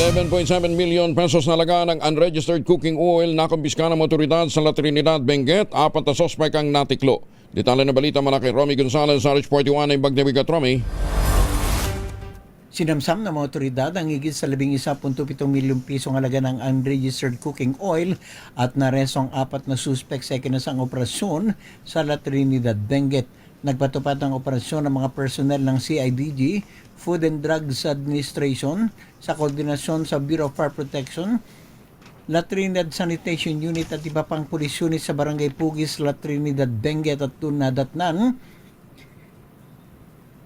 11.7 million pesos na laga ng unregistered cooking oil na kumbiskan ng otoridad sa La Trinidad, Benguet. 4 na sospek ang natiklo. Detalye na balita mula kay Romy Gonzalez, RH41 ng Bagnebigat. Romy. Sinamsam ng mga otoridad ang higit sa 11.7 milyong pisong halaga ng unregistered cooking oil at nareso ang 4 na suspect sa ikinasang operasyon sa La Trinidad, Benguet. Nagpatupad ng operasyon ng mga personnel ng CIDG, Food and Drugs Administration, sa koordinasyon sa Bureau of Fire Protection, La Trinidad Sanitation Unit at iba pang police unit sa Barangay Pugis, La Trinidad, Benguet at nadatnan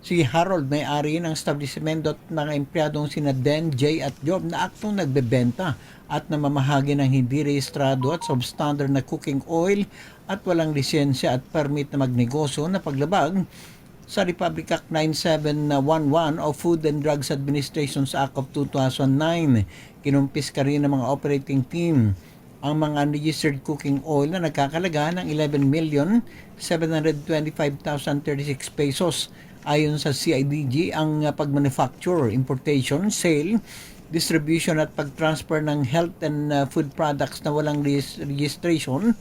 si Harold, may-ari ng establishment at mga empleyadong sina Den, Jay at Job na aktong nagbebenta at namamahagi ng hindi rehistrado at substandard na cooking oil at walang lisensya at permit na magnegosyo na paglabag sa Republic Act 9711 o Food and Drugs Administration Act of 2009. Kinumpis ka rin ng mga operating team ang mga unregistered cooking oil na nagkakalaga ng 11,725,036 pesos. Ayon sa CIDG, ang pagmanufacture, importation, sale, distribution at pagtransfer ng health and food products na walang registration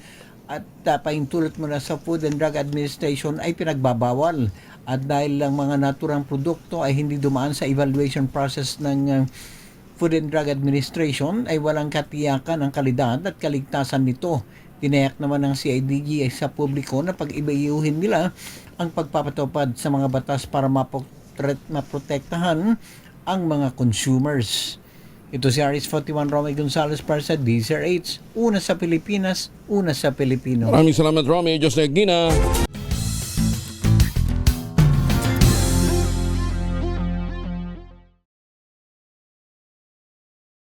at paintulot mula sa Food and Drug Administration ay pinagbabawal. At dahil ang mga naturang produkto ay hindi dumaan sa evaluation process ng Food and Drug Administration ay walang katiyakan ang kalidad at kaligtasan nito. Tinayak naman ng CIDG sa publiko na pag-ibayuhin nila ang pagpapatupad sa mga batas para maprotektahan ang mga consumers. Ito si RH41 Romy Gonzalez para sa DZRH. Una sa Pilipinas, una sa Pilipino. Maraming salamat, Romy. Diyos na Gina.